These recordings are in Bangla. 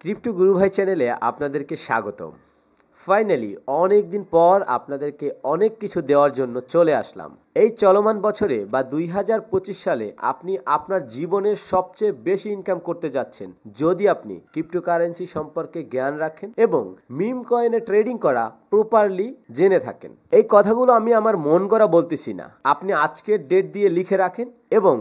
ক্রিপ্টো গুরু ভাই চ্যানেলে আপনাদেরকে স্বাগতম। ফাইনালি অনেক দিন পর আপনাদেরকে অনেক কিছু দেওয়ার জন্য চলে আসলাম। এই চলমান বছরে বা 2025 সালে আপনি আপনার জীবনের সবচেয়ে বেশি ইনকাম করতে যাচ্ছেন যদি আপনি ক্রিপ্টোকারেন্সি সম্পর্কে জ্ঞান রাখেন এবং মিম কয়েনে ট্রেডিং করা প্রপারলি জেনে থাকেন। এই কথাগুলো আমি আমার মন গড়া বলতেছি না, আপনি আজকের ডেট দিয়ে লিখে রাখেন এবং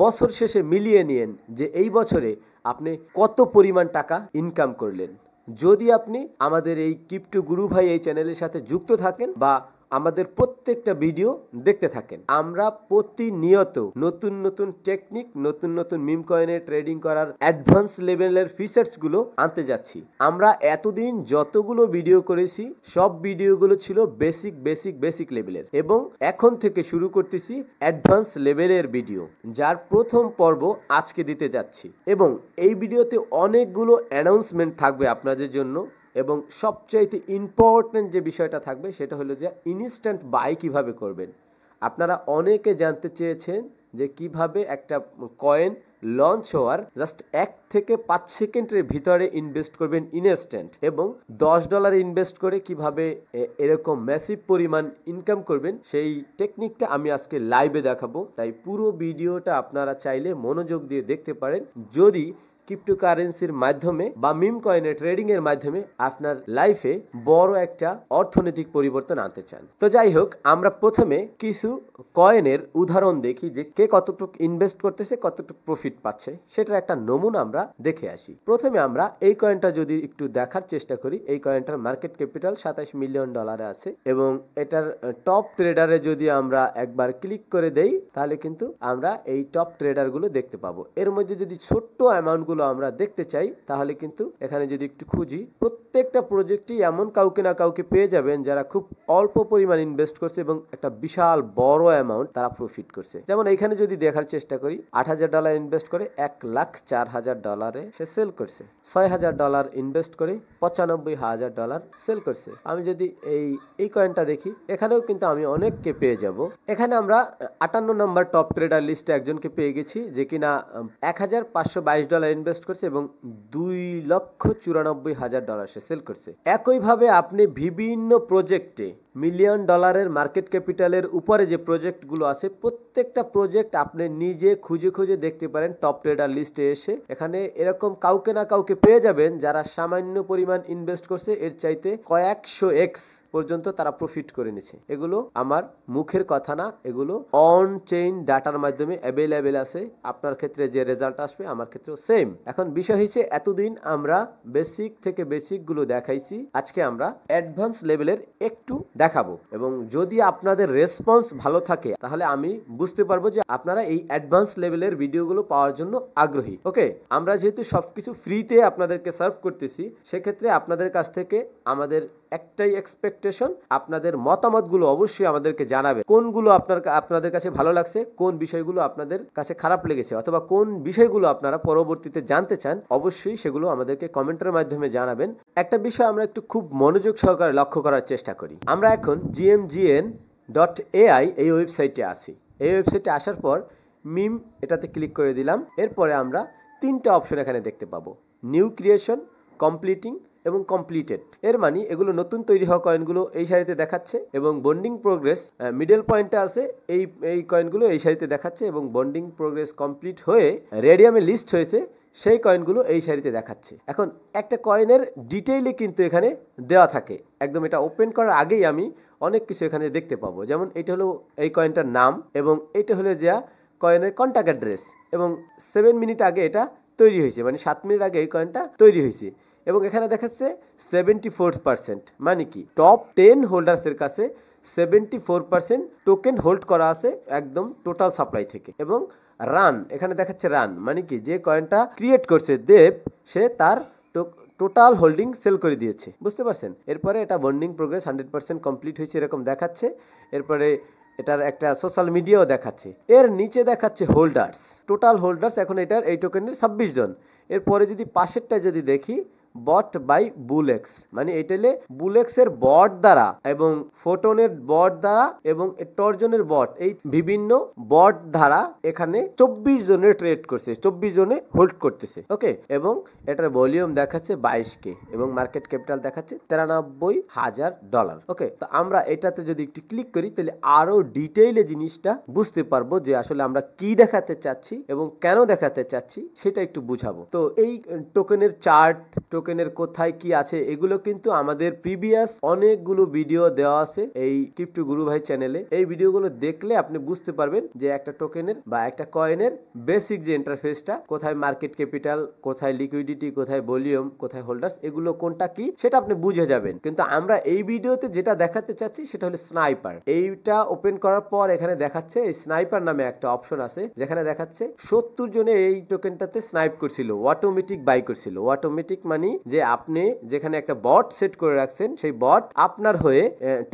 বছর শেষে মিলিয়ে নিন যে এই বছরে আপনি কত পরিমাণ টাকা ইনকাম করলেন। যদি আপনি আমাদের এই ক্রিপ্টো গুরু ভাই এই চ্যানেলের সাথে যুক্ত থাকেন বা আমাদের প্রত্যেকটা ভিডিও দেখতে থাকেন, আমরা প্রতিনিয়ত নতুন নতুন টেকনিক, নতুন নতুন মিম কয়েনে ট্রেডিং করার অ্যাডভান্স লেভেলের ফিচার্সগুলো আনতে যাচ্ছি। আমরা এতদিন যতগুলো ভিডিও করেছি সব ভিডিওগুলো ছিল বেসিক লেভেলের এবং এখন থেকে শুরু করতেছি অ্যাডভান্স লেভেলের ভিডিও, যার প্রথম পর্ব আজকে দিতে যাচ্ছি এবং এই ভিডিওতে অনেকগুলো অ্যানাউন্সমেন্ট থাকবে আপনাদের জন্য এবং সবচাইতে ইম্পর্টেন্ট যে বিষয়টা থাকবে সেটা হলো যে ইনস্ট্যান্ট বাই কিভাবে করবেন। আপনারা অনেকে জানতে চেয়েছেন যে কিভাবে একটা কয়েন লঞ্চ হওয়ার জাস্ট 1 থেকে 5 সেকেন্ডের ভিতরে ইনভেস্ট করবেন ইনস্ট্যান্ট এবং $10 ইনভেস্ট করে কিভাবে এরকম ম্যাসিভ পরিমাণ ইনকাম করবেন, সেই টেকনিকটা আমি আজকে লাইভে দেখাবো। তাই পুরো ভিডিওটা আপনারা চাইলে মনোযোগ দিয়ে দেখতে পারেন যদি ক্রিপ্টোকারেন্সির মাধ্যমে বা মিম কয়েনের ট্রেডিং এর মাধ্যমে আপনার লাইফে বড় একটা অর্থনৈতিক পরিবর্তন আনতে চান। তো যাই হোক, আমরা প্রথমে কিছু কয়েনের উদাহরণ দেখি যে কে কতটুকু ইনভেস্ট করতেছে, কতটুকু প্রফিট পাচ্ছে, সেটার একটা নমুনা আমরা দেখে আসি। প্রথমে আমরা এই কয়েনটা যদি একটু দেখার চেষ্টা করি, এই কয়েনটার মার্কেট ক্যাপিটাল $27 মিলিয়ন আছে এবং এটার টপ ট্রেডারে যদি আমরা একবার ক্লিক করে দেই তাহলে কিন্তু আমরা এই টপ ট্রেডারগুলো দেখতে পাবো। এর মধ্যে যদি ছোট্ট অ্যামাউন্টগুলো আমরা দেখতে চাই তাহলে কিন্তু এখানে যদি একটু খুঁজি, প্রত্যেকটা প্রজেক্টই এমন কাউকে না কাউকে পেয়ে যাবেন যারা খুব অল্প পরিমাণ ইনভেস্ট করছে এবং একটা বিশাল বড় অ্যামাউন্ট তারা প্রফিট করছে। যেমন এখানে যদি দেখার চেষ্টা করি, $8,000 ইনভেস্ট করে $1,04,000 সে সেল করছে। $6,000 ইনভেস্ট করে $95,000 সেল করছে। আমি যদি এই কয়েনটা দেখি, এখানেও কিন্তু আমি অনেককে পেয়ে যাব। এখানে আমরা 58 নম্বর টপ ট্রেডার লিস্টে একজনকে পেয়ে গেছি যে কিনা $1,522 ইনভেস্ট করছে এবং $2,94,000 সে সেল করছে। একইভাবে আপনি বিভিন্ন প্রজেক্টে $1,000,000 মার্কেট ক্যাপিটালের উপরে যে প্রজেক্টগুলো আছে প্রত্যেকটা প্রজেক্ট আপনি নিজে খুঁজে খুঁজে দেখতে পারেন টপ ট্রেডার লিস্টে এসে। এখানে এরকম কাউকে না কাউকে পেয়ে যাবেন যারা সামান্য পরিমাণ ইনভেস্ট করছে এর চাইতে কয়েকশো এক্স পর্যন্ত তারা প্রফিট করে নিছে। এগুলো আমার মুখের কথা না, এগুলো অন চেইন ডাটার মাধ্যমে অ্যাভেলেবেল আছে। আপনার ক্ষেত্রে যে রেজাল্ট আসবে আমার ক্ষেত্রেও সেম। এখন বিষয় হচ্ছে এতদিন আমরা বেসিক থেকে বেসিকগুলো দেখাইছি, আজকে আমরা অ্যাডভান্স লেভেলের একটু দেখাবো এবং যদি আপনাদের রেসপন্স ভালো থাকে তাহলে আমি বুঝতে পারবো যে আপনারা এই অ্যাডভান্স লেভেলের ভিডিওগুলো পাওয়ার জন্য আগ্রহী। ওকে, আমরা যেহেতু সবকিছু ফ্রিতে আপনাদেরকে সার্ভ করতেছি, সেক্ষেত্রে আপনাদের কাছ থেকে আমাদের একটাই এক্সপেকটেশন, আপনাদের মতামতগুলো অবশ্যই আমাদেরকে জানাবে। কোনগুলো আপনাদের কাছে ভালো লাগছে, কোন বিষয়গুলো আপনাদের কাছে খারাপ লেগেছে অথবা কোন বিষয়গুলো আপনারা পরবর্তীতে জানতে চান, অবশ্যই সেগুলো আমাদেরকে কমেন্টের মাধ্যমে জানাবেন। একটা বিষয় আমরা একটু খুব মনোযোগ সহকারে লক্ষ্য করার চেষ্টা করি। আমরা এখন gmgn.ai এই ওয়েবসাইটে আসি। এই ওয়েবসাইটে আসার পর মিম এটাতে ক্লিক করে দিলাম। এরপরে আমরা 3টা অপশন এখানে দেখতে পাবো, নিউ ক্রিয়েশন, কমপ্লিটিং এবং কমপ্লিটেড। এর মানে এগুলো নতুন তৈরি হওয়া কয়েনগুলো এই সারিতে দেখাচ্ছে এবং বন্ডিং প্রোগ্রেস মিডল পয়েন্টে আছে, এই কয়েনগুলো এই সারিতে দেখাচ্ছে এবং বন্ডিং প্রোগ্রেস কমপ্লিট হয়ে রেডিয়ামে লিস্ট হয়েছে সেই কয়েনগুলো এই সারিতে দেখাচ্ছে। এখন একটা কয়েনের ডিটেইলে কিন্তু এখানে দেওয়া থাকে, একদম এটা ওপেন করার আগেই আমি অনেক কিছু এখানে দেখতে পাবো। যেমন এটা হলো এই কয়েনটার নাম এবং এটা হলো যা কয়েনের কন্ট্যাক্ট অ্যাড্রেস এবং 7 মিনিট আগে এটা তৈরি হয়েছে, মানে 7 মিনিট আগে এই কয়েনটা তৈরি হয়েছে এবং এখানে দেখাচ্ছে 74%, মানে কি টপ 10 হোল্ডার্সের কাছে 74% টোকেন হোল্ড করা আছে একদম টোটাল সাপ্লাই থেকে। এবং রান এখানে দেখাচ্ছে রান, মানে কি যে কয়েনটা ক্রিয়েট করছে দেব সে তার টোটাল হোল্ডিং সেল করে দিয়েছে, বুঝতে পারছেন। এরপরে এটা বন্ডিং প্রোগ্রেস 100% কমপ্লিট হয়েছে এরকম দেখাচ্ছে। এরপরে এটার একটা সোশ্যাল মিডিয়াও দেখাচ্ছে। এর নিচে দেখাচ্ছে হোল্ডার্স, টোটাল হোল্ডার্স এখন এটার এই টোকেনের 26 জন। এরপরে যদি পাশেরটা যদি দেখি বট বাই বুলেক্স, মানে এটা হলে বুলেক্সের বট দ্বারা এবং ফোটনের বট দ্বারা এবং টর্জনের বট, এই বিভিন্ন বট দ্বারা এখানে 24 জনের ট্রেড করছে, 24 জনে হোল্ড করতেছে। ওকে, এবং এটার ভলিউম দেখাচ্ছে 22K এবং মার্কেট ক্যাপিটাল দেখাচ্ছে $93,000। ওকে, তো আমরা এটাতে যদি একটু ক্লিক করি তাহলে আরো ডিটেইলে জিনিসটা বুঝতে পারবো যে আসলে আমরা কি দেখাতে চাচ্ছি এবং কেন দেখাতে চাচ্ছি সেটা একটু বুঝাবো। তো এই টোকেনের চার্ট, টোকেনের কোথায় কি আছে, এগুলো কিন্তু আমাদের প্রিভিয়াস অনেকগুলো ভিডিও দেওয়া আছে এই ক্রিপ্টো গুরু ভাই চ্যানেলে। এই ভিডিওগুলো দেখলে আপনি বুঝতে পারবেন যে একটা টোকেনের বা একটা কয়েনের বেসিক যে ইন্টারফেসটা, কোথায় মার্কেট ক্যাপিটাল, কোথায় লিকুইডিটি, কোথায় ভলিউম, কোথায় হোল্ডার্স, এগুলো কোনটা কি সেটা আপনি বুঝে যাবেন। কিন্তু আমরা এই ভিডিওতে যেটা দেখাতে চাচ্ছি সেটা হলো স্নাইপার। এইটা ওপেন করার পর এখানে দেখাচ্ছে এই স্নাইপার নামে একটা অপশন আছে, যেখানে দেখাচ্ছে 70 জনে এই টোকেনটাতে স্নাইপ করছিল, অটোমেটিক বাই করছিল। অটোমেটিক মানে যে আপনি যেখানে একটা বট সেট করে রাখছেন, সেই বট আপনার হয়ে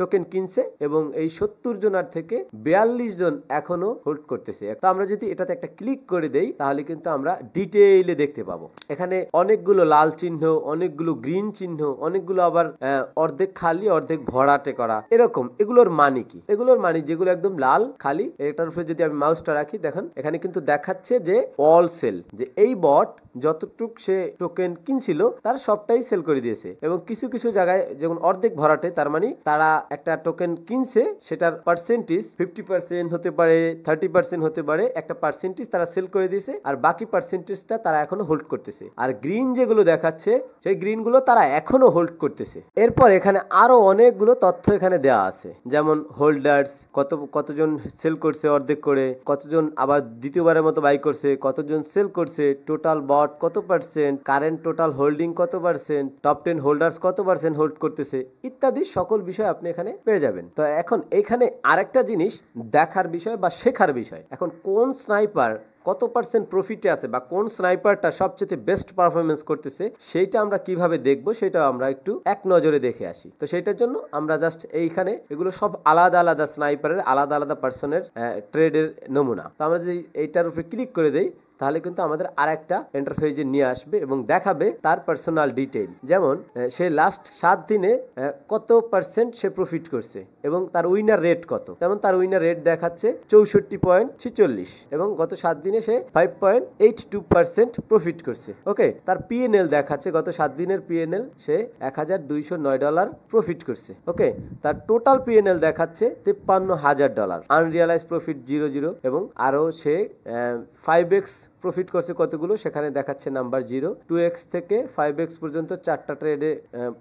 টোকেন কিনছে এবং এই 70 জনের থেকে 42 জন এখনো হোল্ড করতেছে। তো আমরা যদি এটাতে একটা ক্লিক করে দেই তাহলে কিন্তু আমরা ডিটেইলে দেখতে পাবো। এখানে অনেকগুলো লাল চিহ্ন, অনেকগুলো গ্রিন চিহ্ন, অনেকগুলো আবার অর্ধেক খালি অর্ধেক ভরাটে করা, এরকম। এগুলোর মানে কি? এগুলোর মানে যেগুলো একদম লাল খালি, এটার উপরে যদি আমি মাউসটা রাখি, দেখেন এখানে কিন্তু দেখাচ্ছে যে অল সেল, যে এই বট যতটুক সে টোকেন কিনছিল তার সবটাই সেল করে দিয়েছে। এবং কিছু কিছু জায়গায় যেমন অর্ধেক ভরাটে, তার মানে তারা একটা টোকেন কিনছে, সেটার পার্সেন্টেজ 50% হতে পারে, 30% হতে পারে, একটা পার্সেন্টেজ তারা সেল করে দিয়েছে আর বাকি পার্সেন্টেজটা তারা এখনো হোল্ড করতেছে। আর গ্রিন যেগুলো দেখাচ্ছে সেই গ্রিন গুলো তারা এখনো হোল্ড করতেছে। এরপর এখানে আরো অনেকগুলো তথ্য এখানে দেওয়া আছে, যেমন হোল্ডার্স কতজন সেল করছে অর্ধেক করে, কতজন আবার দ্বিতীয়বারের মতো বাই করছে, কতজন সেল করছে, টোটাল বট কত পার্সেন্ট, কারেন্ট টোটাল হোল্ডিং কত পার্সেন্ট, টপ 10 হোল্ডার্স কত পার্সেন্ট হোল্ড করতেছে, ইত্যাদি সকল বিষয় আপনি এখানে পেয়ে যাবেন। তো এখন এখানে আরেকটা জিনিস দেখার বিষয় বা শেখার বিষয়, এখন কোন স্নাইপার কত পার্সেন্ট প্রফিটে আছে বা কোন স্নাইপারটা সবচেয়ে বেস্ট পারফরমেন্স করতেছে, সেইটা আমরা কিভাবে দেখবো সেটা আমরা একটু এক নজরে দেখে আসি। তো সেইটার জন্য আমরা জাস্ট এইখানে এগুলো সব আলাদা আলাদা স্নাইপারের আলাদা আলাদা পার্সনের ট্রেডের নমুনা। তো আমরা যদি এইটার উপরে ক্লিক করে দেই তাহলে কিন্তু আমাদের আরেকটা ইন্টারফেসে নিয়ে আসবে এবং দেখাবে তার পার্সোনাল ডিটেইল, যেমন সে লাস্ট 7 দিনে কত পার্সেন্ট সে প্রফিট করছে এবং তার উইনার রেট কত। যেমন তার উইনার রেট দেখাচ্ছে 64.46 এবং গত 7 দিনে সে 5.82% প্রফিট করছে। ওকে, তার পিএনএল দেখাচ্ছে গত 7 দিনের পিএনএল সে $1,209 প্রফিট করছে। ওকে, তার টোটাল পিএনএল দেখাচ্ছে $53,000, আনরিয়ালাইজ প্রফিট 00 এবং আরো সে 5x প্রফিট করছে কতগুলো, সেখানে দেখাচ্ছে নাম্বার 0। 2x থেকে 5x পর্যন্ত 4টা ট্রেডে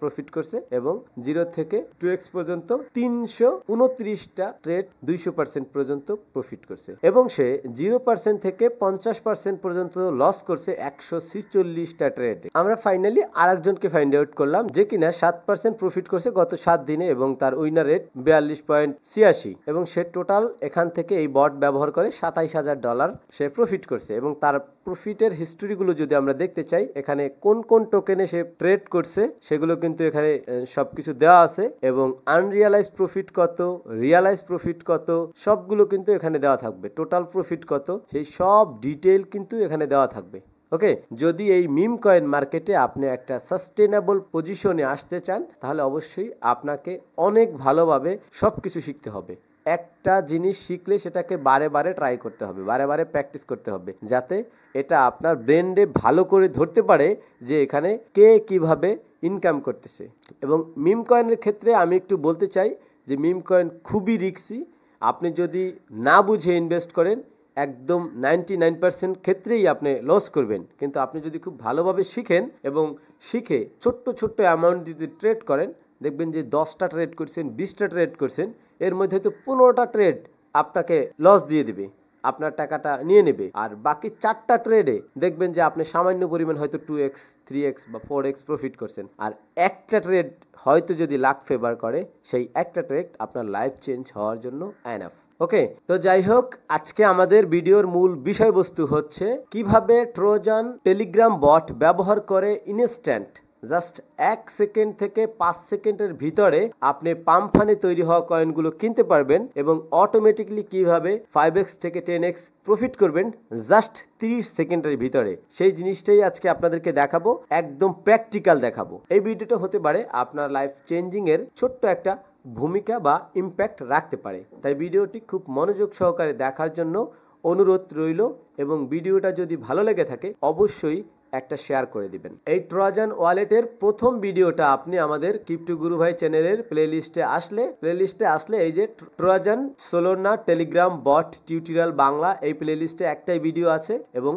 প্রফিট করছে এবং 0 থেকে 2x পর্যন্ত 329টা ট্রেড 200% পর্যন্ত প্রফিট করছে এবং সে 0% থেকে 50% পর্যন্ত লস করছে 146টা ট্রেডে। আমরা ফাইনালি আরেকজনকে ফাইন্ড আউট করলাম যে কিনা 7% প্রফিট করছে গত 7 দিনে এবং তার উইনার রেট 42.86 এবং সে টোটাল এখান থেকে এই বট ব্যবহার করে $27,000 সে প্রফিট করছে। এবং তার প্রফিটের হিস্ট্রিগুলো যদি আমরা দেখতে চাই, এখানে কোন কোন টোকেনে সে ট্রেড করছে সেগুলো কিন্তু এখানে সবকিছু দেওয়া আছে এবং আনরিয়ালাইজ প্রফিট কত, রিয়ালাইজ প্রফিট কত, সবগুলো কিন্তু এখানে দেওয়া থাকবে। টোটাল প্রফিট কত সেই সব ডিটেইল কিন্তু এখানে দেওয়া থাকবে। ওকে, যদি এই মিম কয়েন মার্কেটে আপনি একটা সাস্টেনেবল পজিশনে আসতে চান তাহলে অবশ্যই আপনাকে অনেক ভালোভাবে সবকিছু শিখতে হবে। একটা জিনিস শিখলে সেটাকে বারে বারে ট্রাই করতে হবে, বারে বারে প্র্যাকটিস করতে হবে, যাতে এটা আপনার ব্রেনে ভালো করে ধরতে পারে যে এখানে কে কিভাবে ইনকাম করতেছে। এবং মিম কয়েনের ক্ষেত্রে আমি একটু বলতে চাই যে মিম কয়েন খুবই রিস্কি। আপনি যদি না বুঝে ইনভেস্ট করেন একদম 99% ক্ষেত্রেই আপনি লস করবেন, কিন্তু আপনি যদি খুব ভালোভাবে শিখেন এবং শিখে ছোট্ট ছোট্ট অ্যামাউন্ট যদি ট্রেড করেন, দেখবেন যে 10টা ট্রেড করছেন, 20টা ট্রেড করছেন, এর মধ্যে হয়তো 15টা ট্রেড আপনাকে লস দিয়ে দেবে, আপনার টাকাটা নিয়ে নেবে। আর বাকি 4টা ট্রেডে দেখবেন যে আপনি সামান্য পরিমাণ হয়তো 2x 3x বা 4x প্রফিট করছেন। আর একটা ট্রেড হয়তো যদি লাক ফেভার করে, সেই একটা ট্রেড আপনার লাইফ চেঞ্জ হওয়ার জন্য এনাফ। ওকে, তো যাই হোক, আজকে আমাদের ভিডিওর মূল বিষয়বস্তু হচ্ছে কিভাবে ট্রোজান টেলিগ্রাম বট ব্যবহার করে ইনস্ট্যান্ট জাস্ট 1 সেকেন্ড থেকে 5 সেকেন্ডের ভিতরে আপনি পাম্প ফানে তৈরি হওয়া কয়েনগুলো কিনতে পারবেন এবং অটোমেটিকলি কিভাবে 5x থেকে 10x প্রফিট করবেন জাস্ট 30 সেকেন্ডের ভিতরে, সেই জিনিসটাই আজকে আপনাদেরকে দেখাবো, একদম প্র্যাকটিক্যাল দেখাবো। এই ভিডিওটা হতে পারে আপনার লাইফ চেঞ্জিং এর ছোট্ট একটা ভূমিকা বা ইম্প্যাক্ট রাখতে পারে। তাই ভিডিওটি খুব মনোযোগ সহকারে দেখার জন্য অনুরোধ রইল এবং ভিডিওটা যদি ভালো লেগে থাকে অবশ্যই একটা শেয়ার করে দিবেন। এই ট্রোজান ওয়ালেটের প্রথম ভিডিওটা আপনি আমাদের ক্রিপ্টো গুরু ভাই চ্যানেলের প্লেলিস্টে আসলে এই যে Trojan Solana Telegram bot tutorial Bangla, এই প্লেলিস্টে একটাই ভিডিও আছে এবং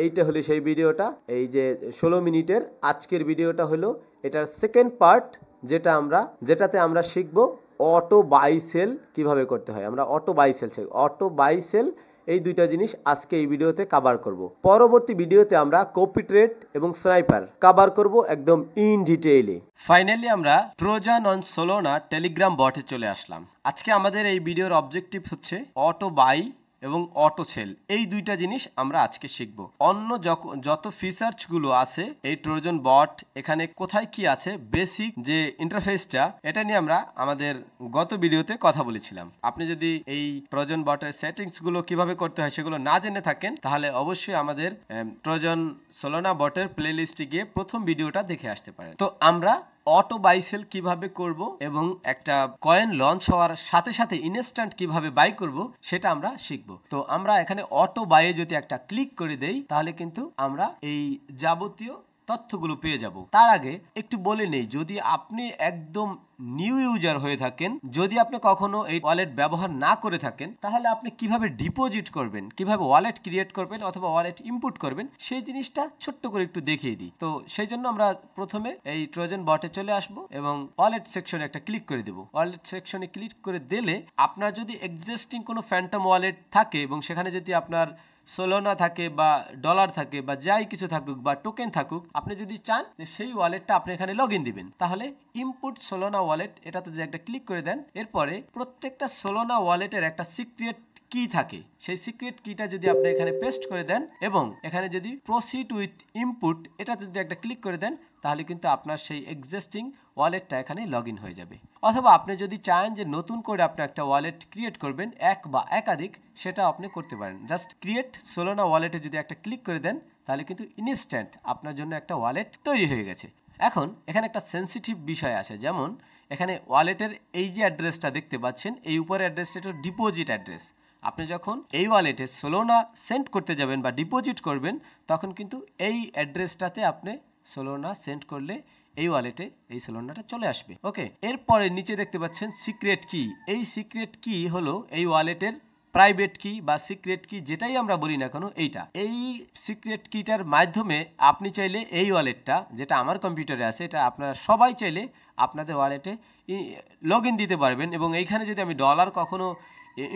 এইটা হলো সেই ভিডিওটা, এই যে 16 মিনিটের আজকের ভিডিওটা হলো এটার সেকেন্ড পার্ট, যেটাতে আমরা শিখবো অটো বাই সেল কিভাবে করতে হয়। আমরা অটো বাই সেল এই দুইটা জিনিস আজকে এই ভিডিওতে কভার করব। পরবর্তী ভিডিওতে আমরা কপি ট্রেড এবং স্নাইপার কভার করব একদম ইন ডিটেইলে। ফাইনালি আমরা ট্রোজান অন সোলোনা টেলিগ্রাম বটে চলে আসলাম। আজকে আমাদের এই ভিডিওর অবজেক্টিভ হচ্ছে অটো বাই এবং অটো সেল, এই দুইটা জিনিস আমরা আজকে শিখব। অন্য যত ফিচার্সগুলো আছে এই ট্রোজান বট, এখানে কোথায় কি আছে, বেসিক যে ইন্টারফেসটা, এটা নিয়ে আমরা আমাদের গত ভিডিওতে কথা বলেছিলাম। আপনি যদি এই ট্রোজান বটের সেটিংসগুলো কিভাবে করতে হয় সেগুলো না জেনে থাকেন তাহলে অবশ্যই আমাদের ট্রোজান সোলোনা বটের প্লেলিস্টে গিয়ে প্রথম ভিডিওটা দেখে আসতে পারেন। তো আমরা অটো বাই সেল কিভাবে করব এবং একটা কয়েন লঞ্চ হওয়ার সাথে সাথে ইনস্ট্যান্ট কিভাবে বাই করব সেটা আমরা শিখব। তো আমরা এখানে অটো বাইয়ে যদি একটা ক্লিক করে দেই তাহলে কিন্তু আমরা এই যাবতীয় তথ্যগুলো পেয়ে যাব। তার আগে একটু বলে নেই, যদি আপনি একদম নিউ ইউজার হয়ে থাকেন, যদি আপনি কখনো এই ওয়ালেট ব্যবহার না করে থাকেন, তাহলে আপনি কিভাবে ডিপোজিট করবেন, কিভাবে ওয়ালেট ক্রিয়েট করবেন অথবা ওয়ালেট ইনপুট করবেন সেই জিনিসটা ছোট্ট করে একটু দেখিয়ে দিই। তো সেই জন্য আমরা প্রথমে এই ট্রোজান বটে চলে আসব এবং ওয়ালেট সেকশনে একটা ক্লিক করে দেব। ওয়ালেট সেকশনে ক্লিক করে দিলে আপনার যদি এক্সিস্টিং কোনো ফ্যান্টম ওয়ালেট থাকে এবং সেখানে যদি আপনার সোলোনা থাকে বা ডলার থাকে বা যাই কিছু থাকুক বা টোকেন থাকুক, আপনি যদি চান যে সেই ওয়ালেটটা আপনি এখানে লগ ইন দিবেন, তাহলে ইনপুট সোলোনা ওয়ালেট এটাতে যে একটা ক্লিক করে দেন, এরপরে প্রত্যেকটা সোলোনা ওয়ালেটের একটা সিক্রেট কি থাকে, সেই সিক্রেট কিটা যদি আপনি এখানে পেস্ট করে দেন এবং এখানে যদি প্রসিড উইথ ইনপুট এটা যদি একটা ক্লিক করে দেন, তাহলে কিন্তু আপনার সেই এক্সিস্টিং ওয়ালেটটা এখানে লগ ইন হয়ে যাবে। অথবা আপনি যদি চান যে নতুন করে আপনি একটা ওয়ালেট ক্রিয়েট করবেন এক বা একাধিক, সেটা আপনি করতে পারেন। জাস্ট ক্রিয়েট সোলোনা ওয়ালেটে যদি একটা ক্লিক করে দেন তাহলে কিন্তু ইনস্ট্যান্ট আপনার জন্য একটা ওয়ালেট তৈরি হয়ে গেছে। এখন এখানে একটা সেন্সিটিভ বিষয় আছে, যেমন এখানে ওয়ালেটের এই যে অ্যাড্রেসটা দেখতে পাচ্ছেন, এই উপরের অ্যাড্রেসটা হলো ডিপোজিট অ্যাড্রেস। আপনি যখন এই ওয়ালেটে সোলোনা সেন্ড করতে যাবেন বা ডিপোজিট করবেন, তখন কিন্তু এই অ্যাড্রেসটাতে আপনি সোলোনা সেন্ড করলে এই ওয়ালেটে এই সোলোনাটা চলে আসবে। ওকে, এরপরে নিচে দেখতে পাচ্ছেন সিক্রেট কি। এই সিক্রেট কি হলো এই ওয়ালেটের প্রাইভেট কি বা সিক্রেট কি, যেটাই আমরা বলি না কেন, এইটা এই সিক্রেট কিটার মাধ্যমে আপনি চাইলে এই ওয়ালেটটা, যেটা আমার কম্পিউটারে আছে, এটা আপনারা সবাই চাইলে আপনাদের ওয়ালেটে লগ ইন দিতে পারবেন এবং এইখানে যদি আমি ডলার কখনো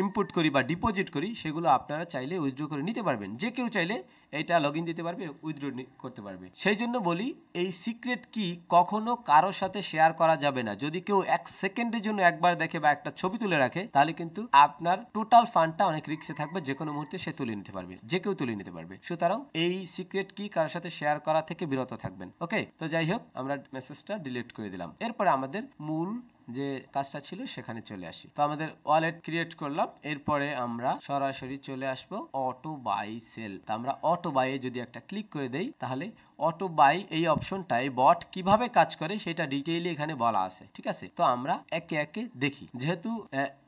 ইনপুট করি বা ডিপোজিট করি, সেগুলো আপনারা চাইলে উইথড্র করে নিতে পারবেন। যে কেউ চাইলে এইটা লগ ইন দিতে পারবে, উইথড্র করতে পারবে। সেই জন্য বলি এই সিক্রেট কি কখনো কারোর সাথে শেয়ার করা যাবে না। যদি কেউ 1 সেকেন্ডের জন্য একবার দেখে বা একটা ছবি তুলে রাখে, তাহলে কিন্তু আপনার টোটাল ফান্ডটা অনেক রিস্কে থাকবে, যে কোনো মুহূর্তে সে তুলে নিতে পারবে, যে কেউ তুলে নিতে পারবে। সুতরাং এই সিক্রেট কি কারোর সাথে শেয়ার করা থেকে বিরত থাকবেন। ওকে, তো যাই হোক, আমরা মেসেজটা ডিলিট করে দিলাম। এরপরে আমাদের মূল যে কাজটা ছিল সেখানে চলে আসি। তো আমাদের ওয়ালেট ক্রিয়েট করলাম, এরপরে আমরা সরাসরি চলে আসবো অটো বাই সেল। তো আমরা অটো বাইয়ে যদি একটা ক্লিক করে দেই, তাহলে অটো বাই এই অপশনটাই বট কিভাবে কাজ করে সেটা ডিটেইলি এখানে বলা আছে। ঠিক আছে, তো আমরা একে একে দেখি। যেহেতু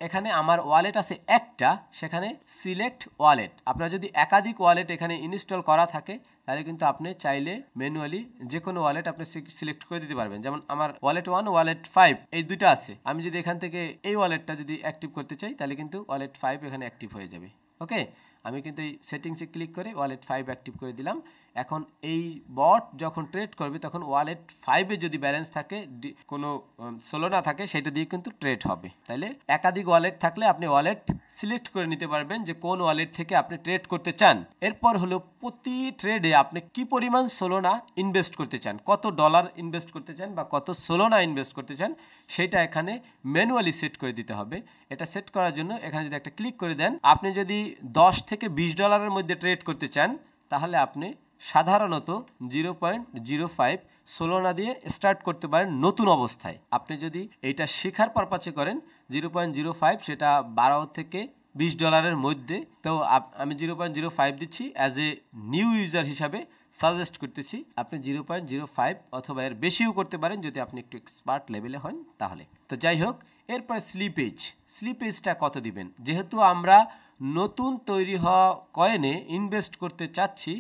এখানে আমার ওয়ালেট আছে একটা, সেখানে সিলেক্ট ওয়ালেট। আপনার যদি একাধিক ওয়ালেট এখানে ইনস্টল করা থাকে তাহলে কিন্তু আপনি চাইলে ম্যানুয়ালি যে কোনো ওয়ালেট আপনি সিলেক্ট করে দিতে পারবেন। যেমন আমার ওয়ালেট 1 ওয়ালেট 5 এই দুইটা আছে, আমি যদি এখান থেকে এই ওয়ালেটটা যদি অ্যাক্টিভ করতে চাই তাহলে কিন্তু ওয়ালেট 5 এখানে অ্যাক্টিভ হয়ে যাবে। ওকে, আমি কিন্তু এই সেটিংসে ক্লিক করে ওয়ালেট 5 অ্যাক্টিভ করে দিলাম। এখন এই বট যখন ট্রেড করবে তখন ওয়ালেট 5-এ যদি ব্যালেন্স থাকে, কোনো সোলোনা থাকে, সেটা দিয়ে কিন্তু ট্রেড হবে। তাহলে একাধিক ওয়ালেট থাকলে আপনি ওয়ালেট সিলেক্ট করে নিতে পারবেন যে কোন ওয়ালেট থেকে আপনি ট্রেড করতে চান। এরপর হলো প্রতি ট্রেডে আপনি কি পরিমাণ সোলোনা ইনভেস্ট করতে চান, কত ডলার ইনভেস্ট করতে চান বা কত সোলোনা ইনভেস্ট করতে চান, সেটা এখানে ম্যানুয়ালি সেট করে দিতে হবে। এটা সেট করার জন্য এখানে যদি একটা ক্লিক করে দেন, আপনি যদি $10 থেকে $20 মধ্যে ট্রেড করতে চান তাহলে আপনি সাধারণত 0.05 সোলোনা দিয়ে স্টার্ট করতে পারেন নতুন অবস্থায়। আপনি যদি এইটা শেখার পারপাসে করেন 0.05 সেটা $12 থেকে $20 মধ্যে। তো আমি 0.05 দিচ্ছি অ্যাজ এ নিউ ইউজার হিসাবে সাজেস্ট করতেছি। আপনি 0.05 অথবা এর বেশিও করতে পারেন যদি আপনি একটু এক্সপার্ট লেভেলে হন তাহলে। তো যাই হোক, এরপরে স্লিপেজটা কত দিবেন? যেহেতু আমরা নতুন তৈরি হওয়া কয়েনে ইনভেস্ট করতে চাচ্ছি,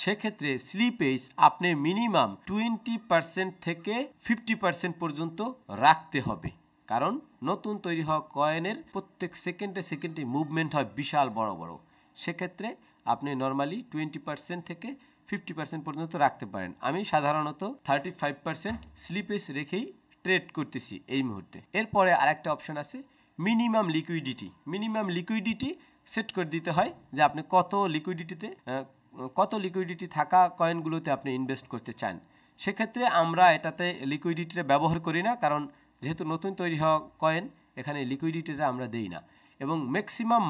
সেক্ষেত্রে স্লিপেজ আপনি মিনিমাম 20% থেকে 50% পর্যন্ত রাখতে হবে। কারণ নতুন তৈরি হওয়া কয়েনের প্রত্যেক সেকেন্ডে মুভমেন্ট হয় বিশাল বড় বড়। সেক্ষেত্রে আপনি নর্মালি 20% থেকে 50% পর্যন্ত রাখতে পারেন। আমি সাধারণত 35% স্লিপেজ রেখেই ট্রেড করতেছি এই মুহূর্তে। এরপরে আরেকটা অপশন আছে মিনিমাম লিকুইডিটি সেট করে দিতে হয় যে আপনি কত লিকুইডিটি থাকা কয়েনগুলোতে আপনি ইনভেস্ট করতে চান। সেক্ষেত্রে আমরা এটাতে লিকুইডিটিটা ব্যবহার করি না, কারণ যেহেতু নতুন তৈরি হওয়া কয়েন এখানে লিকুইডিটিটা আমরা দেই না। এবং ম্যাক্সিমাম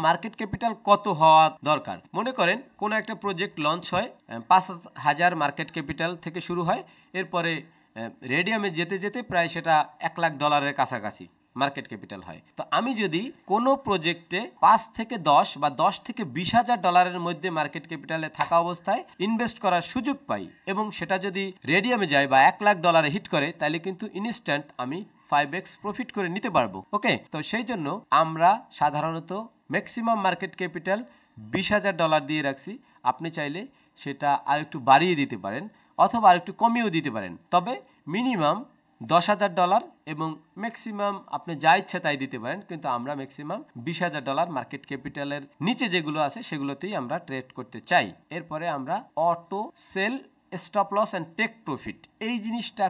মার্কেট ক্যাপিটাল কত হওয়া দরকার? মনে করেন কোনো একটা প্রজেক্ট লঞ্চ হয় 5,000 মার্কেট ক্যাপিটাল থেকে শুরু হয়, এরপরে রেডিয়ামে যেতে যেতে প্রায় সেটা $1,00,000 কাছাকাছি মার্কেট ক্যাপিটাল হয়। তো আমি যদি কোনো প্রজেক্টে 5 থেকে 10 বা 10 থেকে $20,000 মধ্যে মার্কেট ক্যাপিটালে থাকা অবস্থায় ইনভেস্ট করার সুযোগ পাই এবং সেটা যদি রেডিয়ামে যায় বা $1,00,000 হিট করে, তাহলে কিন্তু ইনস্ট্যান্ট আমি 5x প্রফিট করে নিতে পারবো। ওকে, তো সেই জন্য আমরা সাধারণত ম্যাক্সিমাম মার্কেট ক্যাপিটাল $20,000 দিয়ে রাখছি। আপনি চাইলে সেটা আরেকটু বাড়িয়ে দিতে পারেন অথবা আরেকটু কমিয়েও দিতে পারেন, তবে মিনিমাম $10,000 এবং ম্যাক্সিমাম আপনি যা ইচ্ছা তাই দিতে পারেন, কিন্তু আমরা ম্যাক্সিমাম $20,000 মার্কেট ক্যাপিটালের নিচে যেগুলো আছে সেগুলোতেই আমরা ট্রেড করতে চাই। এরপরে আমরা auto sell, stop loss and take profit, এই জিনিসটা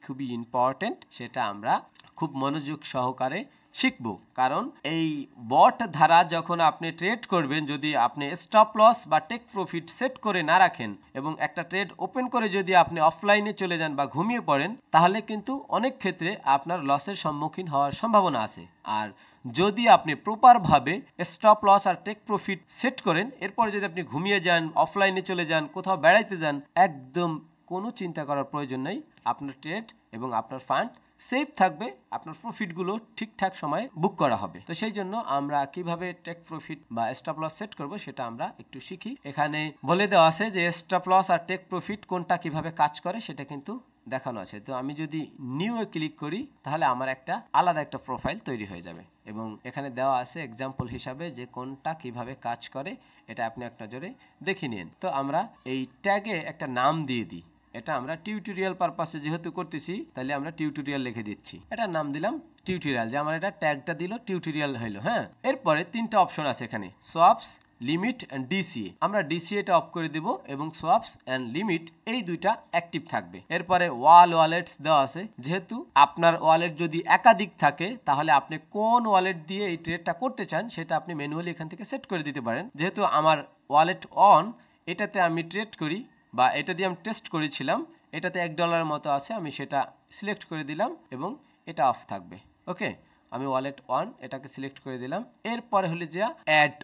খুবই ইম্পর্টেন্ট। সেটা আমরা খুব মনোযোগ সহকারে শিখব, কারণ এই বট ধারা যখন আপনি ট্রেড করবেন, যদি আপনি স্টপ লস বা টেক প্রফিট সেট করে না রাখেন এবং একটা ট্রেড ওপেন করে যদি আপনি অফলাইনে চলে যান বা ঘুমিয়ে পড়েন, তাহলে কিন্তু অনেক ক্ষেত্রে আপনার লসের সম্মুখীন হওয়ার সম্ভাবনা আছে। আর যদি আপনি প্রপারভাবে স্টপ লস আর টেক প্রফিট সেট করেন, এরপরে যদি আপনি ঘুমিয়ে যান, অফলাইনে চলে যান, কোথাও বেড়াইতে যান, একদম কোনো চিন্তা করার প্রয়োজন নেই। আপনার ট্রেড এবং আপনার ফান্ড সেফ থাকবে, আপনার প্রফিটগুলো ঠিকঠাক সময়ে বুক করা হবে। তো সেই জন্য আমরা কিভাবে টেক প্রফিট বা স্টপ লস সেট করব সেটা আমরা একটু শিখি। এখানে বলে দেওয়া আছে যে স্টপ লস আর টেক প্রফিট কোনটা কিভাবে কাজ করে সেটা কিন্তু দেখানো আছে। তো আমি যদি নিউ এ ক্লিক করি তাহলে আমার একটা আলাদা একটা প্রোফাইল তৈরি হয়ে যাবে এবং এখানে দেওয়া আছে এক্সাম্পল হিসাবে যে কোনটা কিভাবে কাজ করে, এটা আপনি এক নজরে দেখে নিন। তো আমরা এই ট্যাগে একটা নাম দিয়ে দিই। এটা আমরা টিউটোরিয়াল পারপাসে যেহেতু করতেছি, তাহলে আমরা টিউটোরিয়াল লিখে দিচ্ছি। এটার নাম দিলাম টিউটোরিয়াল, যে আমার এটা ট্যাগটা দিল টিউটোরিয়াল হইলো। হ্যাঁ, এরপরে 3টা অপশন আছে এখানে, সোয়াপস, লিমিট অ্যান্ড ডিসিএ। আমরা ডিসিএটা অফ করে দেব এবং সোয়াপস অ্যান্ড লিমিট এই দুইটা অ্যাক্টিভ থাকবে। এরপরে ওয়ালেটস দেওয়া আছে। যেহেতু আপনার ওয়ালেট যদি একাধিক থাকে, তাহলে আপনি কোন ওয়ালেট দিয়ে এই ট্রেডটা করতে চান সেটা আপনি ম্যানুয়ালি এখান থেকে সেট করে দিতে পারেন। যেহেতু আমার ওয়ালেট অন, এটাতে আমি ট্রেড করি বা এটা দিয়ে আমি টেস্ট করেছিলাম, এটাতে $1 মতো আছে, আমি সেটা সিলেক্ট করে দিলাম এবং এটা অফ থাকবে। ওকে, আমি ওয়ালেট অন এটাকে সিলেক্ট করে দিলাম। এরপরে হলো যে অ্যাড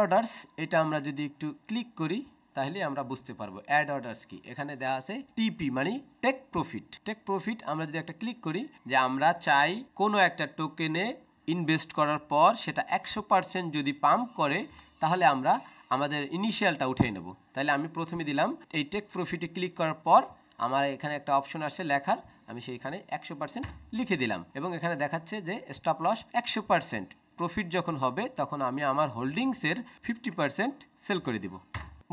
অর্ডার্স, এটা আমরা যদি একটু ক্লিক করি তাহলে আমরা বুঝতে পারবো অ্যাড অর্ডার্স কি। এখানে দেওয়া আছে টিপি মানে টেক প্রফিট। আমরা যদি একটা ক্লিক করি যে আমরা চাই কোনো একটা টোকেনে ইনভেস্ট করার পর সেটা 100% যদি পাম্প করে, তাহলে আমরা আমাদের ইনিশিয়ালটা উঠিয়ে নেব। তাহলে আমি প্রথমে দিলাম এই টেক প্রফিটে ক্লিক করার পর আমার এখানে একটা অপশন আসে লেখার, আমি সেইখানে 100% লিখে দিলাম এবং এখানে দেখাচ্ছে যে স্টপ লস 100%। প্রফিট যখন হবে তখন আমি আমার হোল্ডিংসের 50% সেল করে দিব।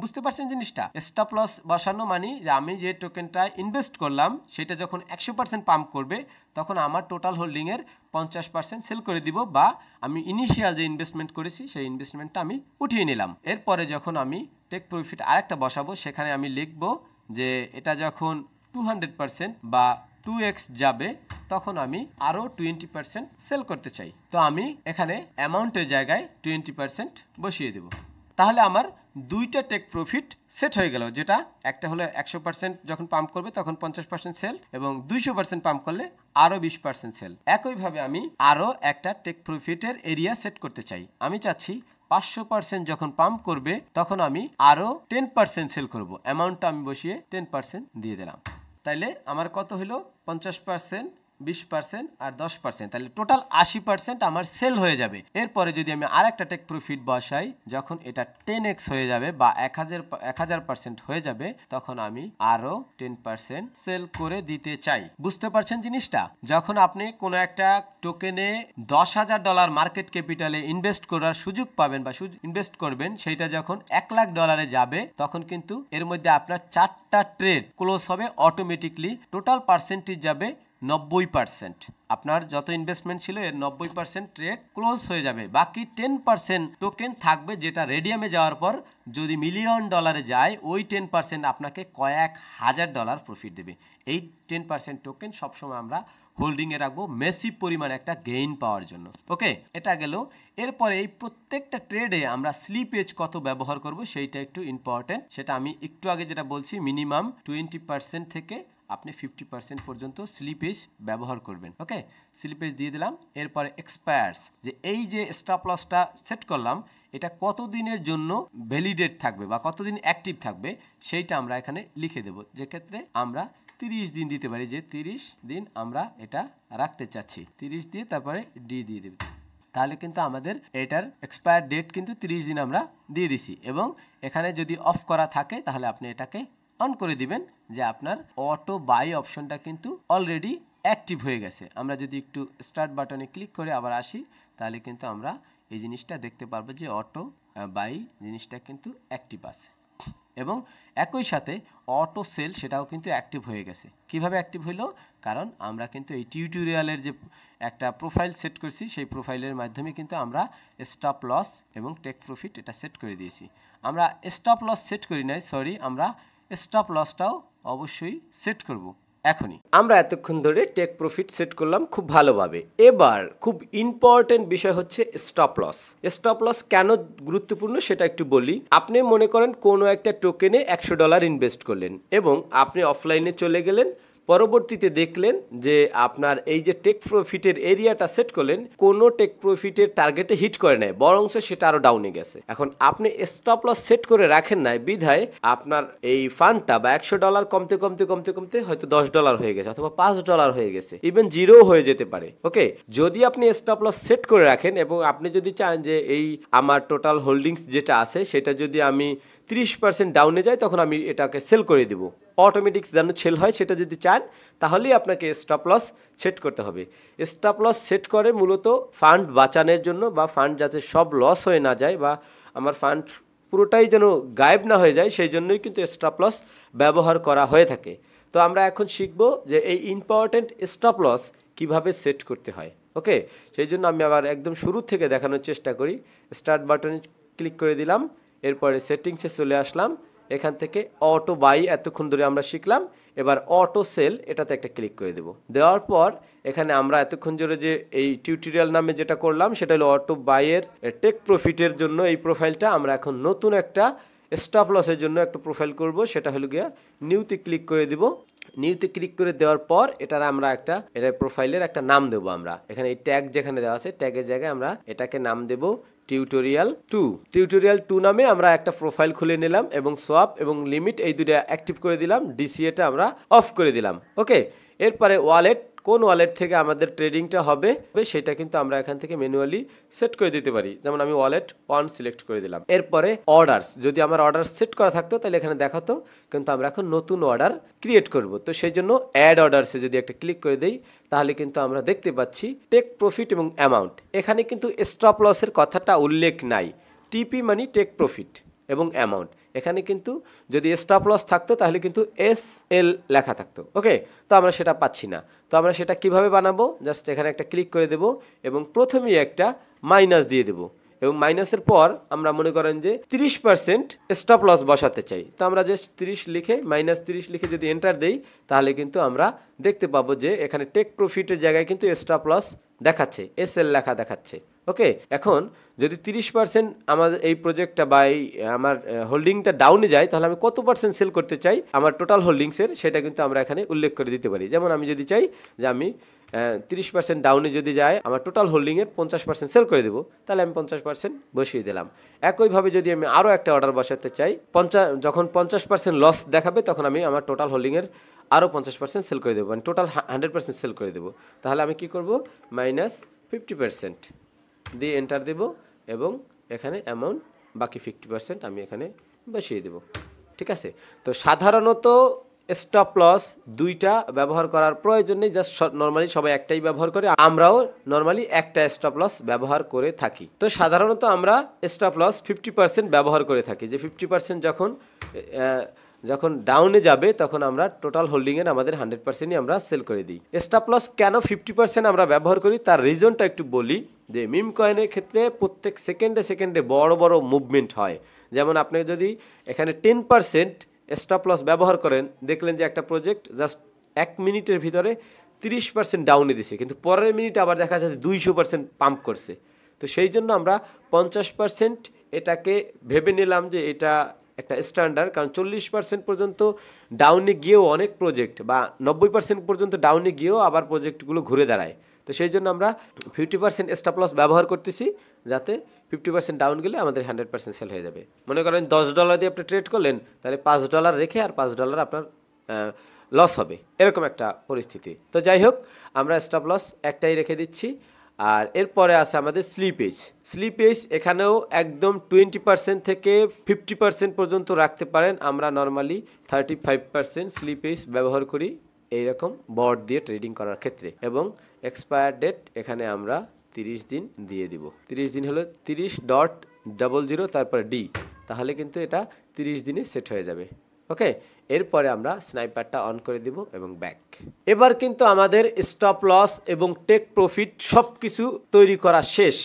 বুঝতে পারছেন জিনিসটা? স্টপ লস বসানো মানে যে আমি যে টোকেনটা ইনভেস্ট করলাম সেটা যখন 100% পাম্প করবে, তখন আমার টোটাল হোল্ডিংয়ের 50% সেল করে দিব, বা আমি ইনিশিয়াল যে ইনভেস্টমেন্ট করেছি সেই ইনভেস্টমেন্টটা আমি উঠিয়ে নিলাম। এরপরে যখন আমি টেক প্রফিট আরেকটা বসাবো, সেখানে আমি লিখব যে এটা যখন 200% বা 2x যাবে, তখন আমি আরও 20% সেল করতে চাই। তো আমি এখানে অ্যামাউন্টের জায়গায় 20% বসিয়ে দেব। তাহলে আমার দুইটা টেক প্রফিট সেট হয়ে গেল, যেটা একটা হলো 100% যখন পাম্প করবে তখন 50% সেল, এবং 200% পাম্প করলে আরও 20% সেল। একইভাবে আমি আরও একটা টেক প্রফিটের এরিয়া সেট করতে চাই। আমি চাচ্ছি 500% যখন পাম্প করবে তখন আমি আরো 10% সেল করব। অ্যামাউন্টটা আমি বসিয়ে 10% দিয়ে দিলাম। তাইলে আমার কত হলো? 50%, 20% আর 10%, তাহলে টোটাল 80% আমার সেল হয়ে যাবে। এরপরে যদি আমি আর একটা টেক প্রফিট বসাই, যখন এটা 10x হয়ে যাবে বা 1000% হয়ে যাবে, তখন আমি আরো 10% সেল করে দিতে চাই। বুঝতে পারছেন জিনিসটা? যখন আপনি কোনো একটা টোকেনে $10,000 মার্কেট ক্যাপিটালে ইনভেস্ট করার সুযোগ পাবেন বা ইনভেস্ট করবেন, সেইটা যখন $1,00,000 যাবে, তখন কিন্তু এর মধ্যে আপনার 4টা ট্রেড ক্লোজ হবে অটোমেটিকলি। টোটাল পার্সেন্টেজ যাবে 90%। আপনার যত ইনভেস্টমেন্ট ছিল এর 90% ট্রেড ক্লোজ হয়ে যাবে। বাকি 10% টোকেন থাকবে, যেটা রেডিয়ামে যাওয়ার পর যদি $1,000,000 যায়, ওই 10% আপনাকে কয়েক হাজার ডলার প্রফিট দেবে। এই 10% টোকেন সবসময় আমরা হোল্ডিংয়ে রাখবো মেসিভ পরিমাণ একটা গেইন পাওয়ার জন্য। ওকে, এটা গেল। এরপরে এই প্রত্যেকটা ট্রেডে আমরা স্লিপেজ কত ব্যবহার করব সেইটা একটু ইম্পর্টেন্ট। সেটা আমি একটু আগে যেটা বলছি, মিনিমাম 20% থেকে আপনি 50% পর্যন্ত স্লিপেজ ব্যবহার করবেন। ওকে, স্লিপেজ দিয়ে দিলাম। এরপরে এক্সপায়ার্স, যে এই যে স্টপ লসটা সেট করলাম, এটা কতদিনের জন্য ভ্যালিডেট থাকবে বা কতদিন অ্যাক্টিভ থাকবে সেইটা আমরা এখানে লিখে দেব। যে ক্ষেত্রে আমরা 30 দিন দিতে পারি, যে 30 দিন আমরা এটা রাখতে চাচ্ছি। 30 দিয়ে তারপরে ডি দিয়ে দেব। তাহলে কিন্তু আমাদের এটার এক্সপায়ার ডেট কিন্তু 30 দিন আমরা দিয়ে দিছি। এবং এখানে যদি অফ করা থাকে তাহলে আপনি এটাকে অন করে দিবেন, যে আপনার অটো বাই অপশনটা কিন্তু অলরেডি অ্যাক্টিভ হয়ে গেছে। আমরা যদি একটু স্টার্ট বাটনে ক্লিক করে আবার আসি, তাহলে কিন্তু আমরা এই জিনিসটা দেখতে পারবো যে অটো বাই জিনিসটা কিন্তু অ্যাক্টিভ আছে। এবং একই সাথে অটো সেল সেটাও কিন্তু অ্যাক্টিভ হয়ে গেছে। কিভাবে অ্যাক্টিভ হলো? কারণ আমরা কিন্তু এই টিউটোরিয়ালের যে একটা প্রোফাইল সেট করছি, সেই প্রোফাইলের মাধ্যমে কিন্তু আমরা স্টপ লস এবং টেক প্রফিট এটা সেট করে দিয়েছি। আমরা স্টপ লস সেট করি নাই, সরি, আমরা স্টপ লসটাও অবশ্যই সেট করব এখনই। আমরা এতক্ষণ ধরে টেক প্রফিট সেট করলাম খুব ভালোভাবে। এবার খুব ইম্পর্টেন্ট বিষয় হচ্ছে স্টপ লস। স্টপ লস কেন গুরুত্বপূর্ণ সেটা একটু বলি। আপনি মনে করেন কোনো একটা টোকেনে $100 ইনভেস্ট করলেন এবং আপনি অফলাইনে চলে গেলেন, পরবর্তীতে দেখলেন যে আপনার এই যে টেক প্রফিটের এরিয়াটা সেট করলেন, কোনো টেক প্রফিটের টার্গেটে হিট করে নেয়, বরংস সেটা আরো ডাউনে গেছে। এখন আপনি স্টপ লস সেট করে রাখেন নাই বিধায় আপনার এই ফান্ডটা বা $100 কমতে কমতে কমতে কমতে হয়তো $10 হয়ে গেছে অথবা $5 হয়ে গেছে, ইভেন জিরো হয়ে যেতে পারে। ওকে, যদি আপনি স্টপ লস সেট করে রাখেন এবং আপনি যদি চান যে এই আমার টোটাল হোল্ডিংস যেটা আছে সেটা যদি আমি 30% ডাউনে যায়, তখন আমি এটাকে সেল করে দিব। অটোমেটিক যেন সেল হয় সেটা যদি চান, তাহলেই আপনাকে স্টপ লস সেট করতে হবে। স্টপ লস সেট করে মূলত ফান্ড বাঁচানোর জন্য, বা ফান্ড যাতে সব লস হয়ে না যায় বা আমার ফান্ড পুরোটাই যেন গায়েব না হয়ে যায়, সেই জন্যই কিন্তু স্টপ লস ব্যবহার করা হয়ে থাকে। তো আমরা এখন শিখব যে এই ইম্পর্টেন্ট স্টপ লস কিভাবে সেট করতে হয়। ওকে, সেই জন্য আমি আবার একদম শুরু থেকে দেখানোর চেষ্টা করি। স্টার্ট বাটনে ক্লিক করে দিলাম, এরপরে সেটিংসে চলে আসলাম। এখান থেকে অটো বাই এতক্ষণ ধরে আমরা শিখলাম, এবার অটো সেল এটাতে একটা ক্লিক করে দেব। দেওয়ার পর এখানে আমরা এতক্ষণ ধরে যে এই টিউটোরিয়াল নামে যেটা করলাম সেটা হলো অটো বাইয়ের টেক প্রফিটের জন্য এই প্রোফাইলটা। আমরা এখন নতুন একটা স্টপ লসের জন্য একটা প্রোফাইল করব, সেটা হলো গিয়া নিউতে ক্লিক করে দিব। নিউতে ক্লিক করে দেওয়ার পর এটার আমরা একটা প্রোফাইলের একটা নাম দেবো। আমরা এখানে এই ট্যাগ যেখানে দেওয়া আছে, ট্যাগের জায়গায় আমরা এটাকে নাম দেব টিউটোরিয়াল 2। টিউটোরিয়াল 2 নামে আমরা একটা প্রোফাইল খুলে নিলাম এবং সোয়াপ এবং লিমিট এই দুটো অ্যাক্টিভ করে দিলাম, ডিসিএটা আমরা অফ করে দিলাম। ওকে, এরপরে ওয়ালেট, কোন ওয়ালেট থেকে আমাদের ট্রেডিংটা হবে সেটা কিন্তু আমরা এখান থেকে ম্যানুয়ালি সেট করে দিতে পারি। যেমন আমি ওয়ালেট 1 সিলেক্ট করে দিলাম। এরপরে অর্ডারস, যদি আমার অর্ডার সেট করা থাকতো তাহলে এখানে দেখাতো, কিন্তু আমরা এখন নতুন অর্ডার ক্রিয়েট করব। তো সেই জন্য অ্যাড অর্ডারসে যদি একটা ক্লিক করে দেই, তাহলে কিন্তু আমরা দেখতে পাচ্ছি টেক প্রফিট এবং অ্যামাউন্ট। এখানে কিন্তু স্টপ লসের কথাটা উল্লেখ নাই। টিপি মানে টেক প্রফিট এবং অ্যামাউন্ট। এখানে কিন্তু যদি স্টপ লস থাকতো তাহলে কিন্তু SL লেখা থাকতো। ওকে, তো আমরা সেটা পাচ্ছি না। তো আমরা সেটা কিভাবে বানাবো? জাস্ট এখানে একটা ক্লিক করে দেব এবং প্রথমেই একটা মাইনাস দিয়ে দেব, এবং মাইনাসের পর আমরা মনে করেন যে 30% স্টপ লস বসাতে চাই। তো আমরা জাস্ট 30 লিখে -30 লিখে যদি এন্টার দেই, তাহলে কিন্তু আমরা দেখতে পাবো যে এখানে টেক প্রফিটের জায়গায় কিন্তু স্টপ লস দেখাচ্ছে, এসএল লেখা দেখাচ্ছে। ওকে, এখন যদি 30% আমাদের এই প্রজেক্টটা বা এই আমার হোল্ডিংটা ডাউনে যায়, তাহলে আমি কত পার্সেন্ট সেল করতে চাই আমার টোটাল হোল্ডিংসের, সেটা কিন্তু আমরা এখানে উল্লেখ করে দিতে পারি। যেমন আমি যদি চাই যে আমি 30% ডাউনে যদি যায়, আমার টোটাল হোল্ডিংয়ের 50% সেল করে দেবো, তাহলে আমি 50% বসিয়ে দিলাম। একইভাবে যদি আমি আরও একটা অর্ডার বসাতে চাই, যখন 50% লস দেখাবে, তখন আমি আমার টোটাল হোল্ডিংয়ের আরও 50% সেল করে দেবো, মানে টোটাল 100% সেল করে দেবো। তাহলে আমি কি করব, -50% দিয়ে এন্টার দেব এবং এখানে অ্যামাউন্ট বাকি 50% আমি এখানে বসিয়ে দেব। ঠিক আছে, তো সাধারণত স্টপ লস দুইটা ব্যবহার করার প্রয়োজন নেই, জাস্ট নর্মালি সবাই একটাই ব্যবহার করে, আমরাও নর্মালি একটা স্টপ লস ব্যবহার করে থাকি। তো সাধারণত আমরা স্টপ লস 50% ব্যবহার করে থাকি, যে 50% যখন ডাউনে যাবে, তখন আমরা টোটাল হোল্ডিংয়ের আমাদের 100%ই আমরা সেল করে দিই। স্টপ লস কেন 50% আমরা ব্যবহার করি, তার রিজনটা একটু বলি। যে মিম কয়েনের ক্ষেত্রে প্রত্যেক সেকেন্ডে সেকেন্ডে বড় বড় মুভমেন্ট হয়। যেমন আপনি যদি এখানে 10% স্টপ লস ব্যবহার করেন, দেখলেন যে একটা প্রজেক্ট জাস্ট 1 মিনিটের ভিতরে 30% ডাউনে দিছে, কিন্তু পরের মিনিটে আবার দেখা যাচ্ছে 200% পাম্প করছে। তো সেই জন্য আমরা 50% এটাকে ভেবে নিলাম যে এটা একটা স্ট্যান্ডার্ড, কারণ 40% পর্যন্ত ডাউনে গিয়েও অনেক প্রজেক্ট, বা 90% পর্যন্ত ডাউনে গিয়েও আবার প্রজেক্টগুলো ঘুরে দাঁড়ায়। তো সেই জন্য আমরা 50% স্টপ লস ব্যবহার করতেছি, যাতে 50% ডাউন গেলে আমাদের 100% সেল হয়ে যাবে। মনে করেন $10 দিয়ে আপনি ট্রেড করলেন, তাহলে $5 রেখে আর $5 আপনার লস হবে, এরকম একটা পরিস্থিতি। তো যাই হোক, আমরা স্টপ লস একটাই রেখে দিচ্ছি। আর এরপরে আছে আমাদের স্লিপেজ। স্লিপেজ এখানেও একদম 20% থেকে 50% পর্যন্ত রাখতে পারেন। আমরা নর্মালি 35% স্লিপেজ ব্যবহার করি এইরকম বট দিয়ে ট্রেডিং করার ক্ষেত্রে। এবং এক্সপায়ার ডেট এখানে আমরা 30 দিন দিয়ে দিব। 30 দিন হলো 30.00 তারপরে ডি, তাহলে কিন্তু এটা 30 দিনে সেট হয়ে যাবে। ওকে, এরপরে আমরা স্নাইপারটা অন করে দিব এবং ব্যাক। এবার কিন্তু আমাদের স্টপ লস এবং টেক প্রফিট সব কিছু তৈরি করা শেষ।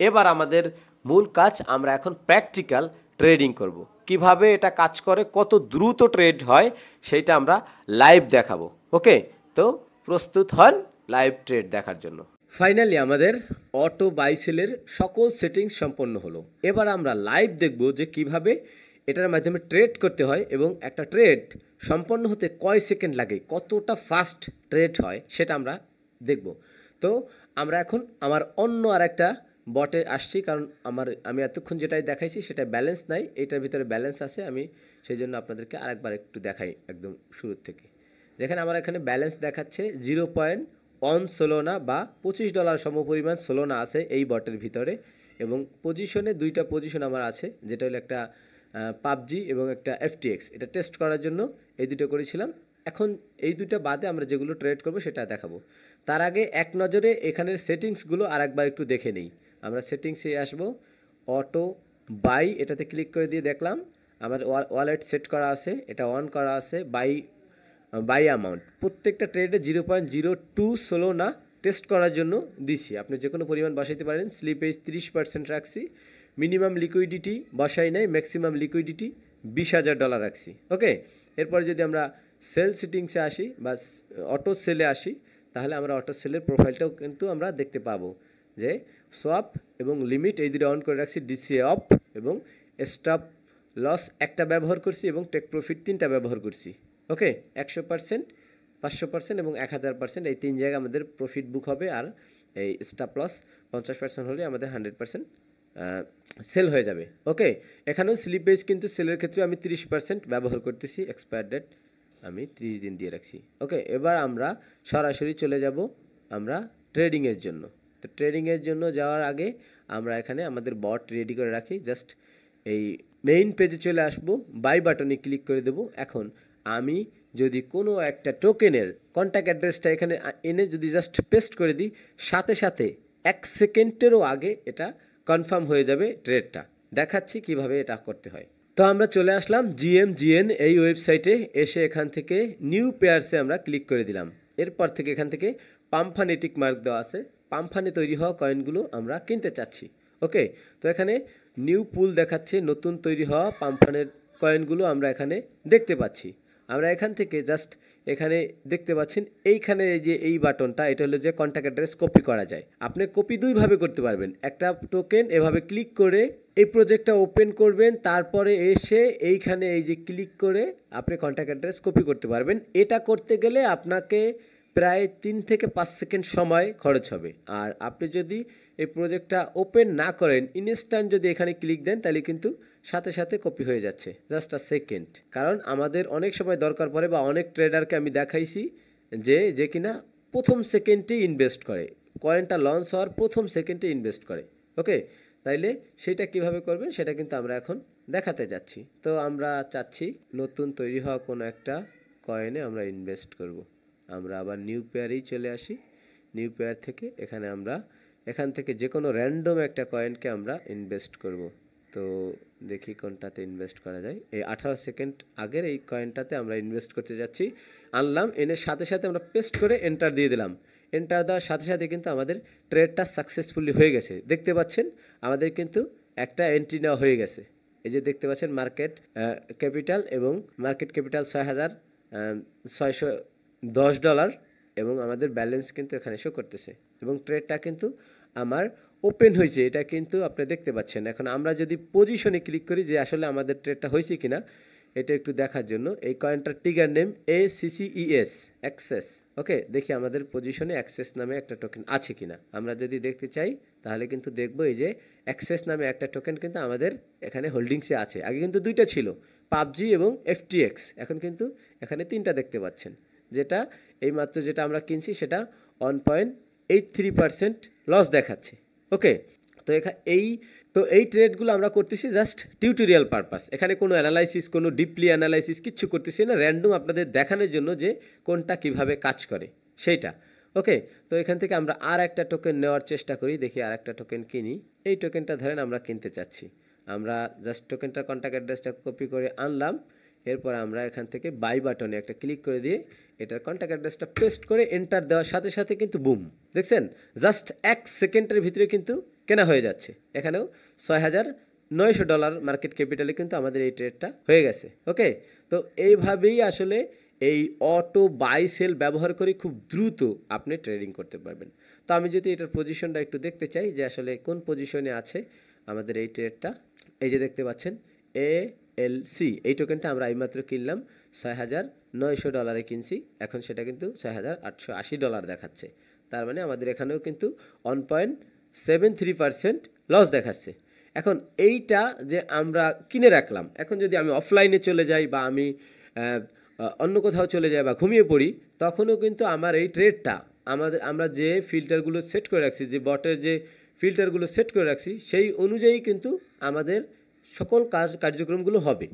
এবার আমাদের মূল কাজ, আমরা এখন প্র্যাকটিক্যাল ট্রেডিং করব। কিভাবে এটা কাজ করে, কত দ্রুত ট্রেড হয়, সেইটা আমরা লাইভ দেখাবো। ওকে, তো প্রস্তুত হন লাইভ ট্রেড দেখার জন্য। ফাইনালি আমাদের অটো বাই সেলের সকল সেটিংস সম্পন্ন হলো। এবার আমরা লাইভ দেখব যে কিভাবে এটার মাধ্যমে ট্রেড করতে হয় এবং একটা ট্রেড সম্পন্ন হতে কয় সেকেন্ড লাগে, কতটা ফাস্ট ট্রেড হয়, সেটা আমরা দেখব। তো আমরা এখন আমার অন্য আরেকটা বটে আসছি, কারণ আমি এতক্ষণ যেটাই দেখাইছি সেটা ব্যালেন্স নাই, এটার ভিতরে ব্যালেন্স আছে। আমি সেই জন্য আপনাদেরকে আরেকবার একটু দেখাই একদম শুরুর থেকে। দেখেন আমার এখানে ব্যালেন্স দেখাচ্ছে 0.1 সোলোনা বা $25 সমপরিমাণ সোলোনা আছে এই বটের ভিতরে। এবং পজিশনে দুইটা পজিশন আমার আছে, যেটা হলো একটা পাবজি এবং একটা FTX। এটা টেস্ট করার জন্য এই দুটো করেছিলাম। এখন এই দুটো বাদে আমরা যেগুলো ট্রেড করব সেটা দেখাবো। তার আগে এক নজরে এখানের সেটিংসগুলো আরেকবার একটু দেখে নেই। আমরা সেটিংসে আসব, অটো বাই এটাতে ক্লিক করে দিয়ে দেখলাম আমার ওয়ালেট সেট করা আছে, এটা অন করা আছে। বাই অ্যামাউন্ট প্রত্যেকটা ট্রেডে 0.02 সোলোনা টেস্ট করার জন্য দিছি। আপনি যে কোনো পরিমাণ বসাইতে পারেন। স্লিপেজ 30% রাখছি। মিনিমাম লিকুইডিটি বসাই নাই, ম্যাক্সিমাম লিকুইডিটি $20,000 রাখছি। ওকে, এরপরে যদি আমরা সেল সেটিংসে আসি বা অটো সেলে আসি, তাহলে আমরা অটো সেলের প্রোফাইলটাও কিন্তু আমরা দেখতে পাবো, যে সোয়াপ এবং লিমিট এই দুটো অন করে রাখছি, ডিসিএ অফ এবং স্টপ লস একটা ব্যবহার করছি এবং টেক প্রফিট 3টা ব্যবহার করছি। ওকে, 100%, 500% এবং 1000%, এই 3 জায়গায় আমাদের প্রফিট বুক হবে। আর এই স্টপ লস 50% হলে আমাদের 100% সেল হয়ে যাবে। ওকে, এখানেও স্লিপেজ কিন্তু সেলের ক্ষেত্রে আমি 30% ব্যবহার করতেছি। এক্সপায়ার ডেট আমি 30 দিন দিয়ে রাখছি। ওকে, এবার আমরা সরাসরি চলে যাব আমরা ট্রেডিংয়ের জন্য। তো ট্রেডিংয়ের জন্য যাওয়ার আগে আমরা এখানে আমাদের বট রেডি করে রাখি। জাস্ট এই মেইন পেজে চলে আসব, বাই বাটনে ক্লিক করে দেব। এখন আমি যদি কোনো একটা টোকেনের কন্ট্যাক্ট অ্যাড্রেসটা এখানে এনে যদি জাস্ট পেস্ট করে দিই, সাথে সাথে 1 সেকেন্ডেরও আগে এটা কনফার্ম হয়ে যাবে ট্রেডটা। দেখাচ্ছি কিভাবে এটা করতে হয়। তো আমরা চলে আসলাম GMGN এই ওয়েবসাইটে। এসে এখান থেকে নিউ পেয়ারসে আমরা ক্লিক করে দিলাম। এরপর থেকে এখান থেকে পাম্পফানে টিক মার্ক দেওয়া আছে, পাম্পফানে তৈরি হওয়া কয়েনগুলো আমরা কিনতে চাচ্ছি। ওকে, তো এখানে নিউ পুল দেখাচ্ছে, নতুন তৈরি হওয়া পাম্পফানের কয়েনগুলো আমরা এখানে দেখতে পাচ্ছি। আমরা এখান থেকে জাস্ট এখানে দেখতে পাচ্ছেন এইখানে এই যে এই বাটনটা, এটা হলো যে কন্ট্যাক্ট অ্যাড্রেস কপি করা যায়। আপনি কপি দুইভাবে করতে পারবেন। একটা টোকেন এভাবে ক্লিক করে এই প্রজেক্টটা ওপেন করবেন, তারপরে এসে এইখানে এই যে ক্লিক করে আপনি কন্ট্যাক্ট অ্যাড্রেস কপি করতে পারবেন। এটা করতে গেলে আপনাকে প্রায় 3 থেকে 5 সেকেন্ড সময় খরচ হবে। আর আপনি যদি এই প্রজেক্টটা ওপেন না করেন, ইনস্ট্যান্ট যদি এখানে ক্লিক দেন, তাহলে কিন্তু সাথে সাথে কপি হয়ে যাচ্ছে, জাস্ট আ সেকেন্ড। কারণ আমাদের অনেক সময় দরকার পড়ে, বা অনেক ট্রেডারকে আমি দেখাইছি যে কিনা প্রথম সেকেন্ডেই ইনভেস্ট করে, কয়েনটা লঞ্চ হওয়ার প্রথম সেকেন্ডে ইনভেস্ট করে। ওকে, তাইলে সেটা কিভাবে করবেন সেটা কিন্তু আমরা এখন দেখাতে যাচ্ছি। তো আমরা চাচ্ছি নতুন তৈরি হওয়া কোনো একটা কয়েনে আমরা ইনভেস্ট করব। আমরা আবার নিউ পেয়ারেই চলে আসি। নিউ পেয়ার থেকে এখান থেকে যে কোনো র্যান্ডম একটা কয়েনকে আমরা ইনভেস্ট করব। তো দেখি কোনটাতে ইনভেস্ট করা যায়। এই 18 সেকেন্ড আগের এই কয়েনটাতে আমরা ইনভেস্ট করতে যাচ্ছি। আনলাম, এনে সাথে সাথে আমরা পেস্ট করে এন্টার দিয়ে দিলাম। এন্টার দেওয়ার সাথে সাথে কিন্তু আমাদের ট্রেডটা সাকসেসফুলি হয়ে গেছে। দেখতে পাচ্ছেন আমাদের কিন্তু একটা এন্ট্রি নেওয়া হয়ে গেছে। এই যে দেখতে পাচ্ছেন মার্কেট ক্যাপিটাল, এবং মার্কেট ক্যাপিটাল $6,610, এবং আমাদের ব্যালেন্স কিন্তু এখানে শো করতেছে, এবং ট্রেডটা কিন্তু আমার ওপেন হয়েছে, এটা কিন্তু আপনি দেখতে পাচ্ছেন। এখন আমরা যদি পজিশনে ক্লিক করি যে আসলে আমাদের ট্রেডটা হয়েছে কিনা, এটা একটু দেখার জন্য এই কয়েনটার টিগার নেম ACCES অ্যাক্সেস। ওকে, দেখি আমাদের পজিশনে অ্যাক্সেস নামে একটা টোকেন আছে কিনা। আমরা যদি দেখতে চাই তাহলে কিন্তু দেখব এই যে অ্যাক্সেস নামে একটা টোকেন কিন্তু আমাদের এখানে হোল্ডিংসে আছে। আগে কিন্তু দুইটা ছিল, পাবজি এবং FTX, এখন কিন্তু এখানে 3টা দেখতে পাচ্ছেন। যেটা এইমাত্র যেটা আমরা কিনছি সেটা 1.83% লস দেখাচ্ছে। ওকে, তো এই ট্রেডগুলো আমরা করতেছি জাস্ট টিউটোরিয়াল পারপাস। এখানে কোনো অ্যানালাইসিস, কোনো ডিপলি অ্যানালাইসিস কিচ্ছু করতেছি না, র্যান্ডম আপনাদের দেখানোর জন্য যে কোনটা কিভাবে কাজ করে সেইটা। ওকে, তো এখান থেকে আমরা আর একটা টোকেন নেওয়ার চেষ্টা করি, দেখি আর একটা টোকেন কিনি। এই টোকেনটা ধরেন আমরা কিনতে চাচ্ছি। আমরা জাস্ট টোকেনটার কন্ট্যাক্ট অ্যাড্রেসটা কপি করে আনলাম, এরপর আমরা এখান থেকে বাই বাটনে একটা ক্লিক করে দিয়ে এটার কন্ট্যাক্ট অ্যাড্রেসটা পেস্ট করে এন্টার দেওয়ার সাথে সাথে কিন্তু বুম, দেখছেন জাস্ট 1 সেকেন্ডের ভিতরে কিন্তু কেনা হয়ে যাচ্ছে। এখানেও $6,900 মার্কেট ক্যাপিটালে কিন্তু আমাদের এই ট্রেডটা হয়ে গেছে। ওকে, তো এইভাবেই আসলে এই অটো বাই সেল ব্যবহার করে খুব দ্রুত আপনি ট্রেডিং করতে পারবেন। তো আমি যদি এটার পজিশনটা একটু দেখতে চাই যে আসলে কোন পজিশনে আছে আমাদের এই ট্রেডটা, এই যে দেখতে পাচ্ছেন ALC, এই টোকেনটা আমরা এইমাত্র কিনলাম $6,900 কিনছি, এখন সেটা কিন্তু $6,880 দেখাচ্ছে। তার মানে আমাদের এখানেও কিন্তু 1.73% লস দেখাচ্ছে। এখন এইটা যে আমরা কিনে রাখলাম, এখন যদি আমি অফলাইনে চলে যাই বা আমি অন্য কোথাও চলে যাই বা ঘুমিয়ে পড়ি, তখনও কিন্তু আমার এই ট্রেডটা আমরা যে ফিল্টারগুলো সেট করে রাখছি, যে বটের যে ফিল্টারগুলো সেট করে রাখছি, সেই অনুযায়ী কিন্তু আমাদের সকল কার্যক্রমগুলো হবে।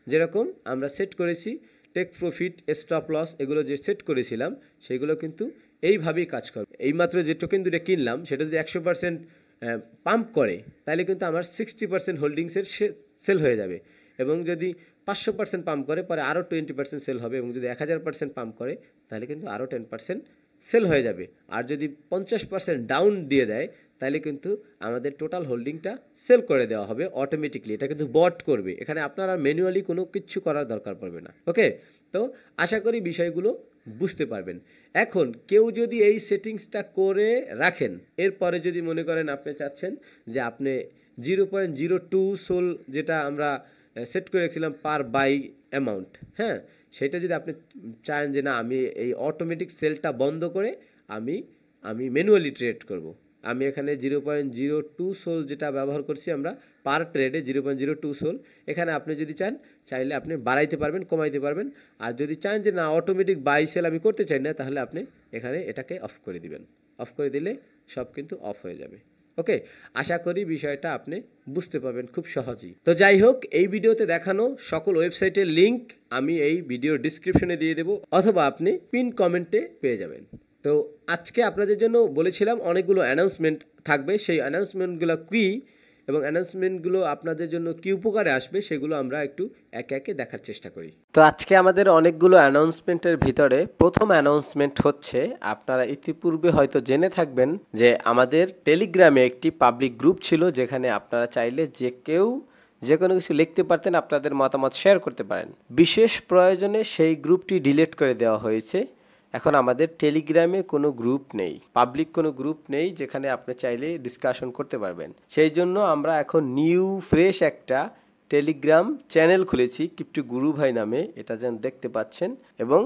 যেরকম আমরা সেট করেছি টেক প্রফিট, স্টপ লস, এগুলো যে সেট করেছিলাম সেগুলো কিন্তু এইভাবেই কাজ করবে। এইমাত্র যে টোকেন দুটো কিনলাম সেটা যদি 100% পাম্প করে, তাহলে কিন্তু আমার 60% হোল্ডিংসের সেল হয়ে যাবে, এবং যদি 500% পাম্প করে পরে আরও 20% সেল হবে, এবং যদি 1000% পাম্প করে তাহলে কিন্তু আরও 10% সেল হয়ে যাবে। আর যদি 50% ডাউন দিয়ে দেয় তাহলে কিন্তু আমাদের টোটাল হোল্ডিংটা সেল করে দেওয়া হবে অটোমেটিকলি। এটা কিন্তু বট করবে, এখানে আপনারা ম্যানুয়ালি কোনো কিছু করার দরকার পড়বে না। ওকে, তো আশা করি বিষয়গুলো বুঝতে পারবেন। এখন কেউ যদি এই সেটিংসটা করে রাখেন, এরপরে যদি মনে করেন আপনি চাচ্ছেন যে আপনি 0.02 সোল, যেটা আমরা সেট করে রেখেছিলাম পার বাই অ্যামাউন্ট, হ্যাঁ, সেটা যদি আপনি চান যে না আমি এই অটোমেটিক সেলটা বন্ধ করে আমি ম্যানুয়ালি ট্রেড করব, আমি এখানে 0.02 সোল যেটা ব্যবহার করছি আমরা পার ট্রেডে 0.02 সোল, এখানে আপনি যদি চাইলে আপনি বাড়াইতে পারবেন, কমাইতে পারবেন। আর যদি চান যে না অটোমেটিক বাই সেল আমি করতে চাই না, তাহলে আপনি এখানে এটাকে অফ করে দিবেন। অফ করে দিলে সব কিন্তু অফ হয়ে যাবে। ওকে, আশা করি বিষয়টা আপনি বুঝতে পারবেন খুব সহজেই। তো যাই হোক, এই ভিডিওতে দেখানো সকল ওয়েবসাইটের লিঙ্ক আমি এই ভিডিওর ডিসক্রিপশনে দিয়ে দেবো, অথবা আপনি পিন কমেন্টে পেয়ে যাবেন। তো আজকে আপনাদের জন্য বলেছিলাম অনেকগুলো অ্যানাউন্সমেন্ট থাকবে, সেই অ্যানাউন্সমেন্টগুলো কী এবং অ্যানাউন্সমেন্টগুলো আপনাদের জন্য কী উপকারে আসবে সেগুলো আমরা একটু একে একে দেখার চেষ্টা করি। তো আজকে আমাদের অনেকগুলো অ্যানাউন্সমেন্টের ভিতরে প্রথম অ্যানাউন্সমেন্ট হচ্ছে, আপনারা ইতিপূর্বে হয়তো জেনে থাকবেন যে আমাদের টেলিগ্রামে একটি পাবলিক গ্রুপ ছিল, যেখানে আপনারা চাইলে যে কেউ যে কোনো কিছু লিখতে পারতেন, আপনাদের মতামত শেয়ার করতে পারেন। বিশেষ প্রয়োজনে সেই গ্রুপটি ডিলিট করে দেওয়া হয়েছে। এখন আমাদের টেলিগ্রামে কোনো গ্রুপ নেই, পাবলিক কোনো গ্রুপ নেই যেখানে আপনি চাইলে ডিসকাশন করতে পারবেন। সেই জন্য আমরা এখন নিউ ফ্রেশ একটা টেলিগ্রাম চ্যানেল খুলেছি কিপ্টু গুরু ভাই নামে, এটা যেন দেখতে পাচ্ছেন। এবং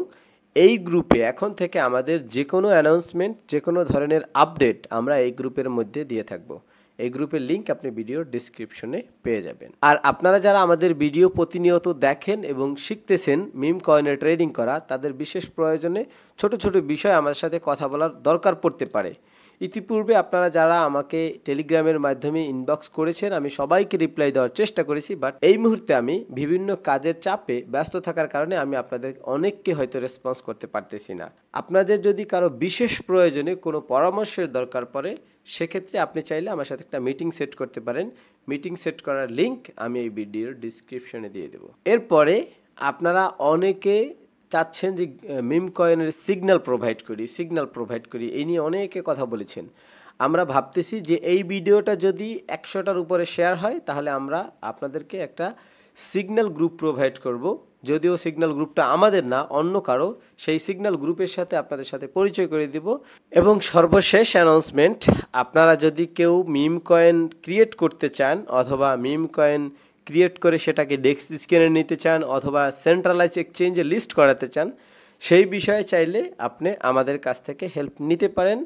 এই গ্রুপে এখন থেকে আমাদের যে কোনো অ্যানাউন্সমেন্ট, যে কোনো ধরনের আপডেট আমরা এই গ্রুপের মধ্যে দিয়ে থাকবো। এই গ্রুপের লিঙ্ক আপনি ভিডিওর ডিসক্রিপশনে পেয়ে যাবেন। আর আপনারা যারা আমাদের ভিডিও প্রতিনিয়ত দেখেন এবং শিখতেছেন মিম কয়েনের ট্রেডিং করা, তাদের বিশেষ প্রয়োজনে ছোট ছোট বিষয় আমার সাথে কথা বলার দরকার পড়তে পারে। ইতিপূর্বে আপনারা যারা আমাকে টেলিগ্রামের মাধ্যমে ইনবক্স করেছেন, আমি সবাইকে রিপ্লাই দেওয়ার চেষ্টা করেছি, বাট এই মুহূর্তে আমি বিভিন্ন কাজের চাপে ব্যস্ত থাকার কারণে আমি আপনাদের অনেককে হয়তো রেসপন্স করতে পারতেছি না। আপনাদের যদি কারো বিশেষ প্রয়োজনে কোনো পরামর্শের দরকার পড়ে, সেক্ষেত্রে আপনি চাইলে আমার সাথে একটা মিটিং সেট করতে পারেন। মিটিং সেট করার লিঙ্ক আমি এই ভিডিওর ডিসক্রিপশনে দিয়ে দেবো। এরপরে আপনারা অনেকে চাচ্ছেন যে মিম কয়েনের সিগন্যাল প্রোভাইড করি, এই নিয়ে অনেকে কথা বলেছেন। আমরা ভাবতেছি যে এই ভিডিওটা যদি 100টার উপরে শেয়ার হয়, তাহলে আমরা আপনাদেরকে একটা সিগন্যাল গ্রুপ প্রোভাইড করব। যদিও সিগন্যাল গ্রুপটা আমাদের না, অন্য কারো, সেই সিগন্যাল গ্রুপের সাথে আপনাদের সাথে পরিচয় করে দিব। এবং সর্বশেষ অ্যানাউন্সমেন্ট, আপনারা যদি কেউ মিম কয়েন ক্রিয়েট করতে চান অথবা মিম কয়েন ক্রিয়েট করে সেটাকে ডেক্স স্ক্যানে নিতে চান অথবা সেন্ট্রালাইজ এক্সচেঞ্জে লিস্ট করাতে চান, সেই বিষয়ে চাইলে আপনি আমাদের কাছ থেকে হেল্প নিতে পারেন।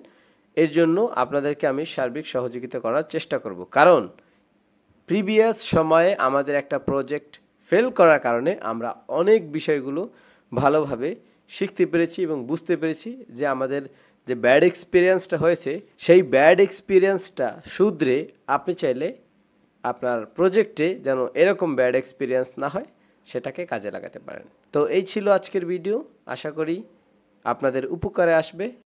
এর জন্য আপনাদেরকে আমি সার্বিক সহযোগিতা করার চেষ্টা করব। কারণ প্রিভিয়াস সময়ে আমাদের একটা প্রজেক্ট ফেল করার কারণে আমরা অনেক বিষয়গুলো ভালোভাবে শিখতে পেরেছি এবং বুঝতে পেরেছি যে আমাদের যে ব্যাড এক্সপিরিয়েন্সটা হয়েছে, সেই ব্যাড এক্সপিরিয়েন্সটা শুধরে আপনি চাইলে আপনার প্রজেক্টে যেন এরকম ব্যাড এক্সপিরিয়েন্স না হয়, সেটাকে কাজে লাগাতে পারেন। তো এই ছিল আজকের ভিডিও, আশা করি আপনাদের উপকারে আসবে।